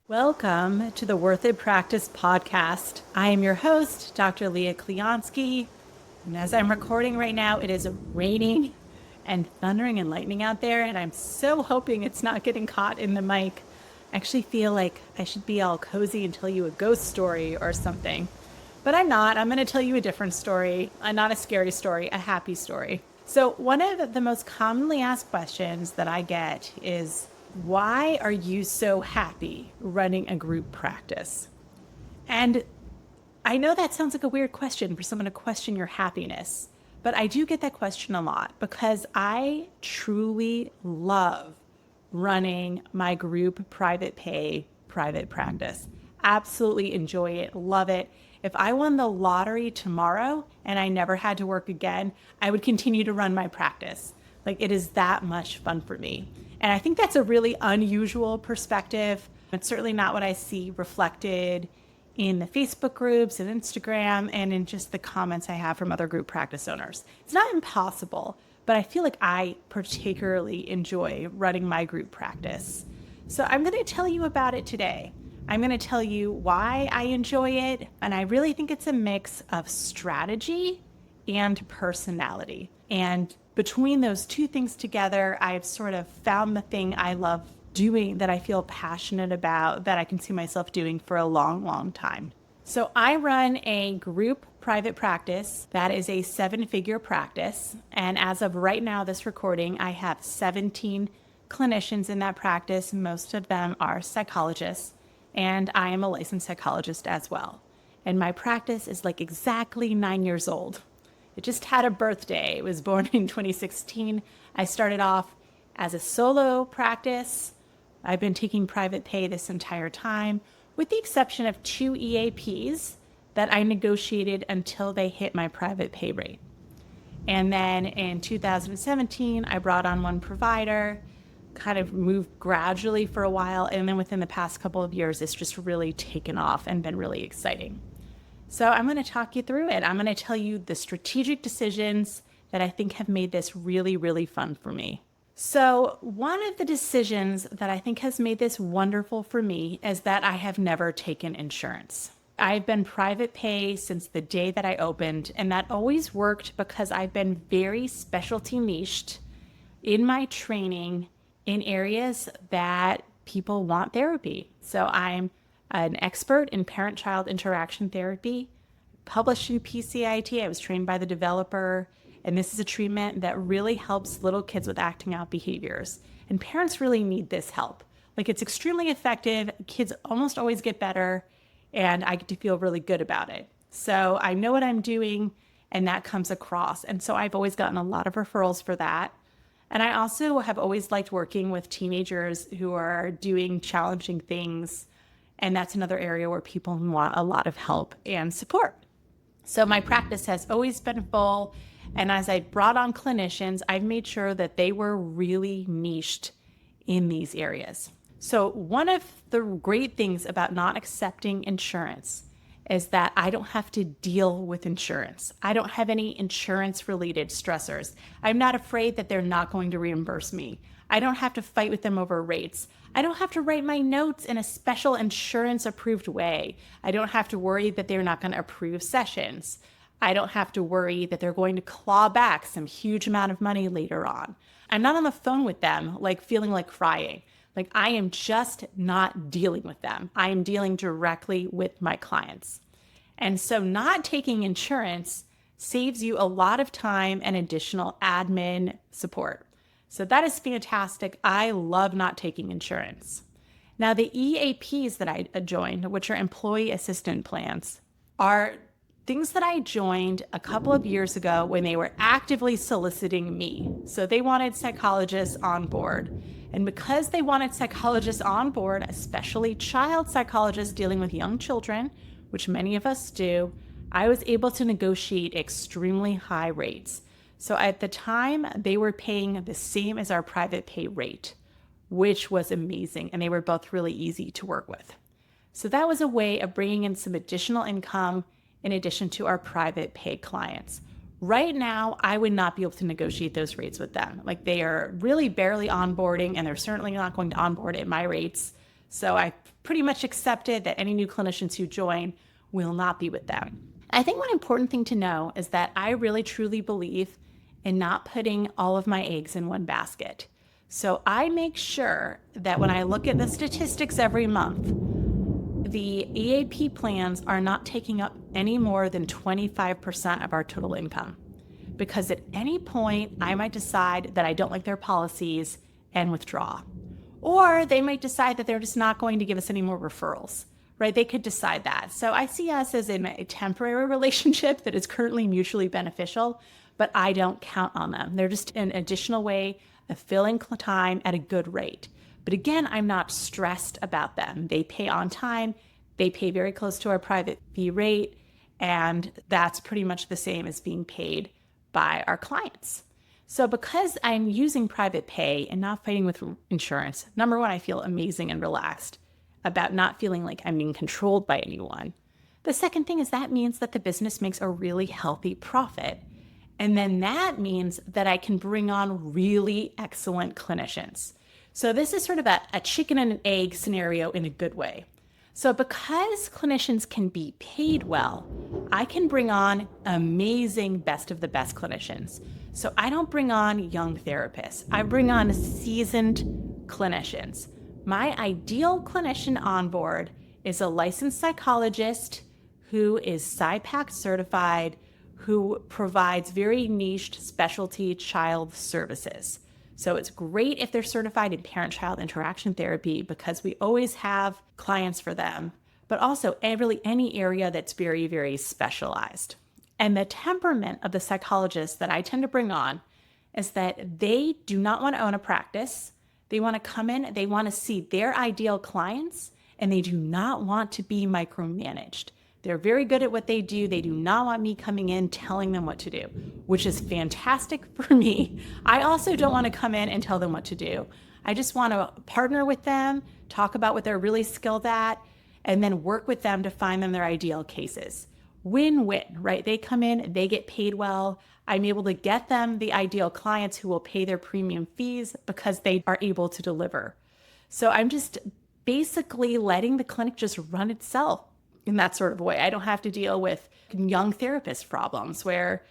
Welcome to the Worth It Practice podcast. I am your host, Dr. Leah Kliansky. And as I'm recording right now, it is raining and thundering and lightning out there. And I'm so hoping it's not getting caught in the mic. I actually feel like I should be all cozy and tell you a ghost story or something. But I'm not. I'm going to tell you a different story, not a scary story, a happy story. So one of the most commonly asked questions that I get is, why are you so happy running a group practice? And I know that sounds like a weird question for someone to question your happiness, but I do get that question a lot because I truly love running my group private pay private practice. Absolutely enjoy it, love it. If I won the lottery tomorrow and I never had to work again, I would continue to run my practice. Like, it is that much fun for me. And I think that's a really unusual perspective. It's certainly not what I see reflected in the Facebook groups and Instagram and in just the comments I have from other group practice owners. It's not impossible, but I feel like I particularly enjoy running my group practice. So I'm going to tell you about it today. I'm going to tell you why I enjoy it, and I really think it's a mix of strategy and personality. And between those two things together, I've sort of found the thing I love doing, that I feel passionate about, that I can see myself doing for a long, long time. So I run a group private practice that is a 7-figure practice. And as of right now, this recording, I have 17 clinicians in that practice. Most of them are psychologists, and I am a licensed psychologist as well. And my practice is like exactly 9 years old. It just had a birthday. It was born in 2016. I started off as a solo practice. I've been taking private pay this entire time, with the exception of 2 EAPs that I negotiated until they hit my private pay rate. And then in 2017, I brought on one provider, kind of moved gradually for a while. And then within the past couple of years, it's just really taken off and been really exciting. So I'm going to talk you through it. I'm going to tell you the strategic decisions that I think have made this really, really fun for me. So one of the decisions that I think has made this wonderful for me is that I have never taken insurance. I've been private pay since the day that I opened, and that always worked because I've been very specialty niched in my training in areas that people want therapy. So I'm an expert in parent-child interaction therapy, published in PCIT. I was trained by the developer, and this is a treatment that really helps little kids with acting out behaviors. And parents really need this help. Like, it's extremely effective. Kids almost always get better, and I get to feel really good about it. So I know what I'm doing, and that comes across. And so I've always gotten a lot of referrals for that. And I also have always liked working with teenagers who are doing challenging things. And that's another area where people want a lot of help and support. So my practice has always been full. And as I brought on clinicians, I've made sure that they were really niched in these areas. So one of the great things about not accepting insurance is that I don't have to deal with insurance. I don't have any insurance-related stressors. I'm not afraid that they're not going to reimburse me. I don't have to fight with them over rates. I don't have to write my notes in a special insurance-approved way. I don't have to worry that they're not going to approve sessions. I don't have to worry that they're going to claw back some huge amount of money later on. I'm not on the phone with them, like feeling like crying. Like, I am just not dealing with them. I am dealing directly with my clients. And so not taking insurance saves you a lot of time and additional admin support. So that is fantastic. I love not taking insurance. Now, the EAPs that I joined, which are employee assistance plans, are things that I joined a couple of years ago when they were actively soliciting me. So they wanted psychologists on board. And because they wanted psychologists on board, especially child psychologists dealing with young children, which many of us do, I was able to negotiate extremely high rates. So at the time, they were paying the same as our private pay rate, which was amazing. And they were both really easy to work with. So that was a way of bringing in some additional income in addition to our private pay clients. Right now, I would not be able to negotiate those rates with them. Like, they are really barely onboarding, and they're certainly not going to onboard at my rates. So I pretty much accepted that any new clinicians who join will not be with them. I think one important thing to know is that I really truly believe in not putting all of my eggs in one basket. So I make sure that when I look at the statistics every month, the EAP plans are not taking up any more than 25% of our total income. Because at any point, I might decide that I don't like their policies and withdraw. Or they might decide that they're just not going to give us any more referrals, right? They could decide that. So I see us as in a temporary relationship that is currently mutually beneficial, but I don't count on them. They're just an additional way of filling time at a good rate. But again, I'm not stressed about them. They pay on time. They pay very close to our private fee rate. And that's pretty much the same as being paid by our clients. So because I'm using private pay and not fighting with insurance, number one, I feel amazing and relaxed about not feeling like I'm being controlled by anyone. The second thing is that means that the business makes a really healthy profit. And then that means that I can bring on really excellent clinicians. So this is sort of a chicken and an egg scenario in a good way. So because clinicians can be paid well, I can bring on amazing best of the best clinicians. So I don't bring on young therapists. I bring on seasoned clinicians. My ideal clinician on board is a licensed psychologist who is SIPAC certified, who provides very niched specialty child services. So it's great if they're certified in parent-child interaction therapy because we always have clients for them, but also really any area that's very, very specialized. And the temperament of the psychologists that I tend to bring on is that they do not want to own a practice. They want to come in, they want to see their ideal clients, and they do not want to be micromanaged. They're very good at what they do. They do not want me coming in telling them what to do, which is fantastic for me. I also don't want to come in and tell them what to do. I just want to partner with them, talk about what they're really skilled at, and then work with them to find them their ideal cases. Win-win, right? They come in, they get paid well. I'm able to get them the ideal clients who will pay their premium fees because they are able to deliver. So I'm just basically letting the clinic just run itself in that sort of way. I don't have to deal with young therapist problems where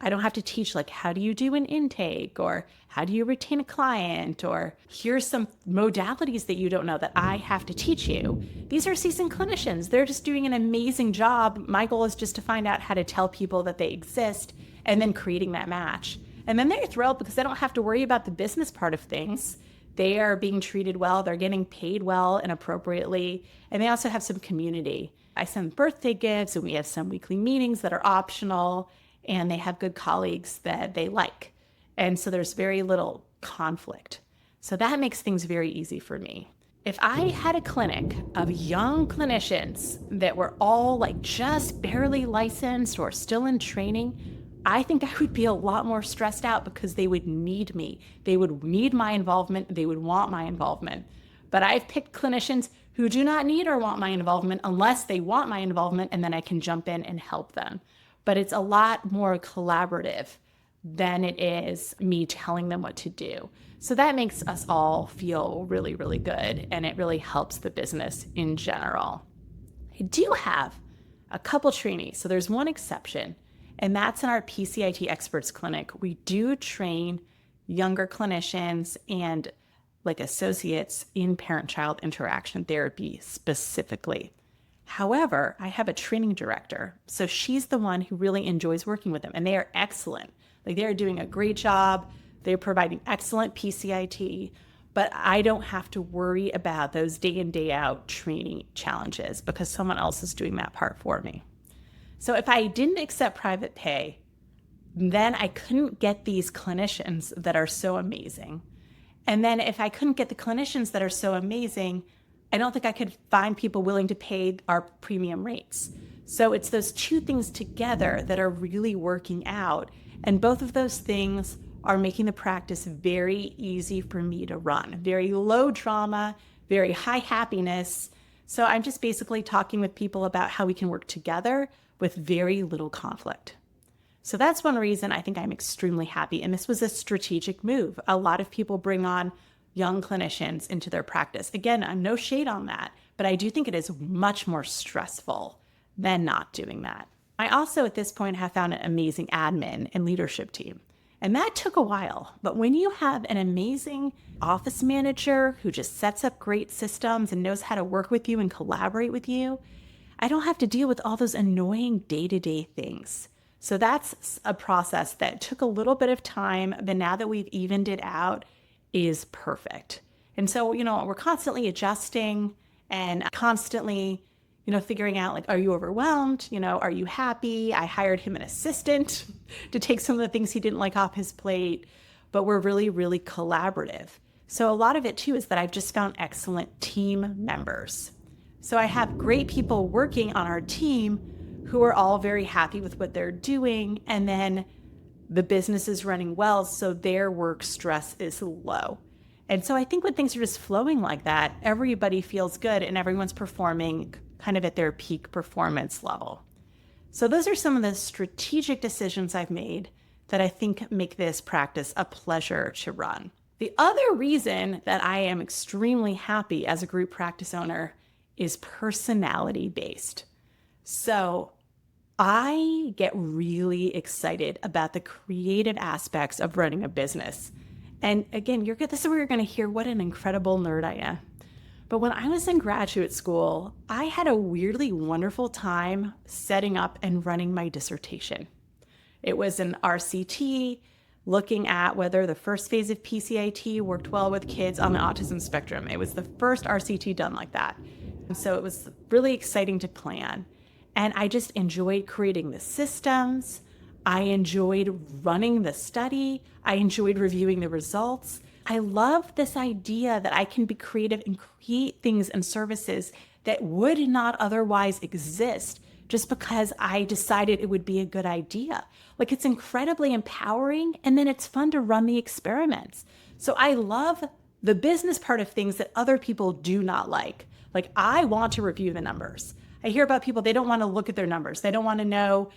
I don't have to teach how do you do an intake or how do you retain a client or here's some modalities that you don't know that I have to teach you. These are seasoned clinicians. They're just doing an amazing job. My goal is just to find out how to tell people that they exist and then creating that match. And then they're thrilled because they don't have to worry about the business part of things. They are being treated well. They're getting paid well and appropriately. And they also have some community. I send birthday gifts and we have some weekly meetings that are optional and they have good colleagues that they like. And so there's very little conflict. So that makes things very easy for me. If I had a clinic of young clinicians that were all just barely licensed or still in training, I think I would be a lot more stressed out because they would need me. They would need my involvement. They would want my involvement. But I've picked clinicians who do not need or want my involvement unless they want my involvement, and then I can jump in and help them. But it's a lot more collaborative than it is me telling them what to do. So that makes us all feel really, really good, and it really helps the business in general. I do have a couple trainees, so there's one exception, and that's in our PCIT Experts Clinic. We do train younger clinicians and associates in parent-child interaction therapy specifically. However, I have a training director, so she's the one who really enjoys working with them, and they are excellent. They are doing a great job. They're providing excellent PCIT, but I don't have to worry about those day in, day out training challenges because someone else is doing that part for me. So if I didn't accept private pay, then I couldn't get these clinicians that are so amazing. And then if I couldn't get the clinicians that are so amazing, I don't think I could find people willing to pay our premium rates. So it's those two things together that are really working out. And both of those things are making the practice very easy for me to run. Very low drama, very high happiness. So I'm just basically talking with people about how we can work together with very little conflict. So that's one reason I think I'm extremely happy. And this was a strategic move. A lot of people bring on young clinicians into their practice. Again, I'm no shade on that, but I do think it is much more stressful than not doing that. I also, at this point, have found an amazing admin and leadership team. And that took a while. But when you have an amazing office manager who just sets up great systems and knows how to work with you and collaborate with you, I don't have to deal with all those annoying day-to-day things. So that's a process that took a little bit of time, but now that we've evened it out, is perfect. And so, we're constantly adjusting and constantly, figuring out like, are you overwhelmed? Are you happy? I hired him an assistant to take some of the things he didn't like off his plate, but we're really, really collaborative. So a lot of it too is that I've just found excellent team members. So I have great people working on our team who are all very happy with what they're doing. And then the business is running well, so their work stress is low. And so I think when things are just flowing like that, everybody feels good and everyone's performing kind of at their peak performance level. So those are some of the strategic decisions I've made that I think make this practice a pleasure to run. The other reason that I am extremely happy as a group practice owner is personality based. So I get really excited about the creative aspects of running a business. And again, this is where you're going to hear what an incredible nerd I am. But when I was in graduate school, I had a weirdly wonderful time setting up and running my dissertation. It was an RCT looking at whether the first phase of PCIT worked well with kids on the autism spectrum. It was the first RCT done like that. And so it was really exciting to plan. And I just enjoyed creating the systems. I enjoyed running the study. I enjoyed reviewing the results. I love this idea that I can be creative and create things and services that would not otherwise exist just because I decided it would be a good idea. Like, it's incredibly empowering, and then it's fun to run the experiments. So I love the business part of things that other people do not like. Like, I want to review the numbers. I hear about people, they don't want to look at their numbers. They don't want to know,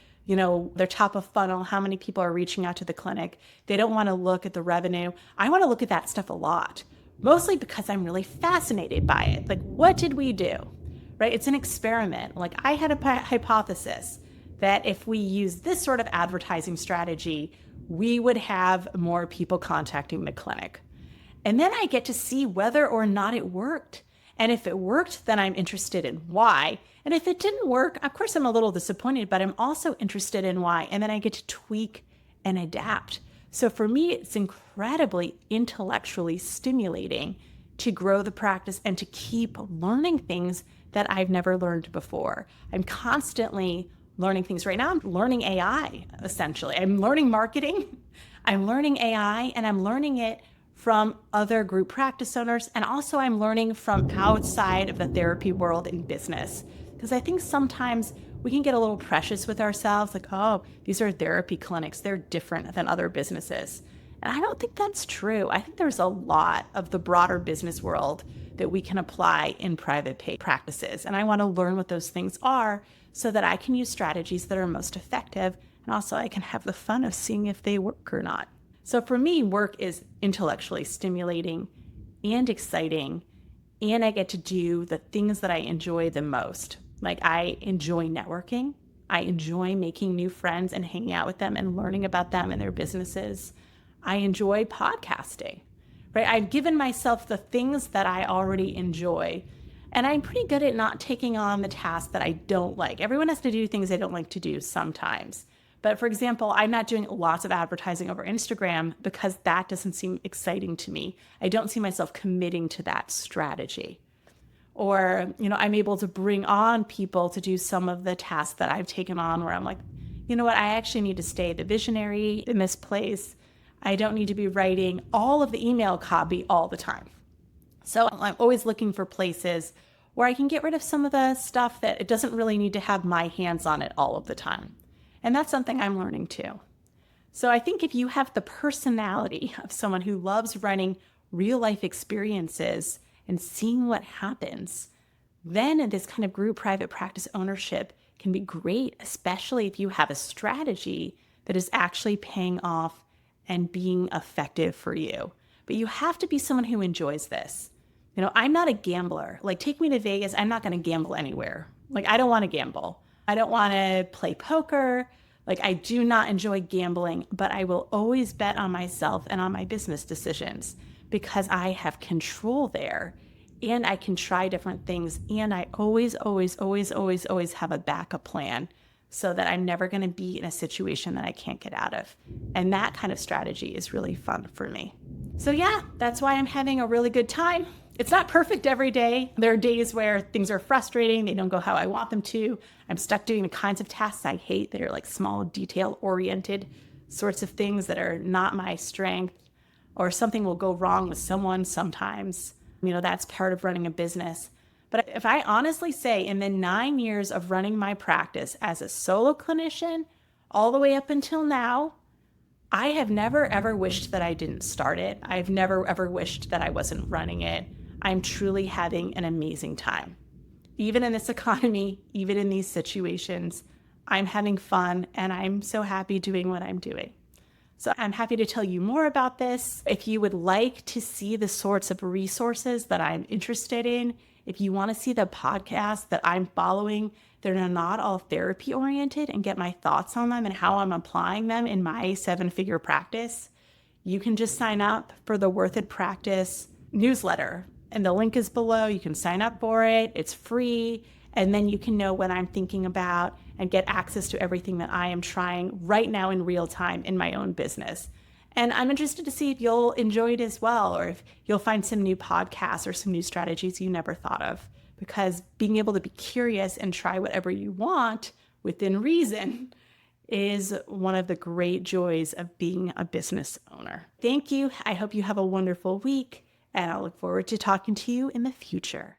their top of funnel, how many people are reaching out to the clinic. They don't want to look at the revenue. I want to look at that stuff a lot, mostly because I'm really fascinated by it. Like, what did we do, right? It's an experiment. Like, I had a hypothesis that if we use this sort of advertising strategy, we would have more people contacting the clinic. And then I get to see whether or not it worked. And if it worked, then I'm interested in why. And if it didn't work, of course, I'm a little disappointed, but I'm also interested in why. And then I get to tweak and adapt. So for me, it's incredibly intellectually stimulating to grow the practice and to keep learning things that I've never learned before. I'm constantly learning things. Right now, I'm learning AI, essentially. I'm learning marketing, I'm learning AI, and I'm learning it from other group practice owners. And also I'm learning from outside of the therapy world in business. Because I think sometimes we can get a little precious with ourselves, like, oh, these are therapy clinics, they're different than other businesses. And I don't think that's true. I think there's a lot of the broader business world that we can apply in private pay practices. And I want to learn what those things are so that I can use strategies that are most effective. And also I can have the fun of seeing if they work or not. So for me, work is intellectually stimulating and exciting, and I get to do the things that I enjoy the most. Like, I enjoy networking. I enjoy making new friends and hanging out with them and learning about them and their businesses. I enjoy podcasting, right? I've given myself the things that I already enjoy, and I'm pretty good at not taking on the tasks that I don't like. Everyone has to do things they don't like to do sometimes. But for example, I'm not doing lots of advertising over Instagram because that doesn't seem exciting to me. I don't see myself committing to that strategy. Or, I'm able to bring on people to do some of the tasks that I've taken on where I'm like, you know what, I actually need to stay the visionary in this place. I don't need to be writing all of the email copy all the time. So I'm always looking for places where I can get rid of some of the stuff that it doesn't really need to have my hands on it all of the time. And that's something I'm learning too. So I think if you have the personality of someone who loves running real life experiences and seeing what happens, then this kind of group private practice ownership can be great, especially if you have a strategy that is actually paying off and being effective for you. but you have to be someone who enjoys this. I'm not a gambler. Like, take me to Vegas. I'm not going to gamble anywhere. Like, I don't want to gamble. I don't want to play poker. Like, I do not enjoy gambling, but I will always bet on myself and on my business decisions because I have control there and I can try different things. And I always, always, always, always, always have a backup plan so that I'm never going to be in a situation that I can't get out of. And that kind of strategy is really fun for me. So yeah, that's why I'm having a really good time. It's not perfect every day. There are days where things are frustrating. They don't go how I want them to. I'm stuck doing the kinds of tasks I hate that are like small, detail-oriented sorts of things that are not my strength, or something will go wrong with someone sometimes. That's part of running a business. But if I honestly say, in the 9 years of running my practice as a solo clinician, all the way up until now, I have never, ever wished that I didn't start it. I've never, ever wished that I wasn't running it. I'm truly having an amazing time. Even in this economy, even in these situations, I'm having fun and I'm so happy doing what I'm doing. So I'm happy to tell you more about this. If you would like to see the sorts of resources that I'm interested in, if you want to see the podcasts that I'm following, they're not all therapy oriented, and get my thoughts on them and how I'm applying them in my 7-figure practice, you can just sign up for the Worth It Practice newsletter. And the link is below. You can sign up for it. It's free. And then you can know what I'm thinking about and get access to everything that I am trying right now in real time in my own business. And I'm interested to see if you'll enjoy it as well, or if you'll find some new podcasts or some new strategies you never thought of. Because being able to be curious and try whatever you want within reason is one of the great joys of being a business owner. Thank you. I hope you have a wonderful week, and I look forward to talking to you in the future.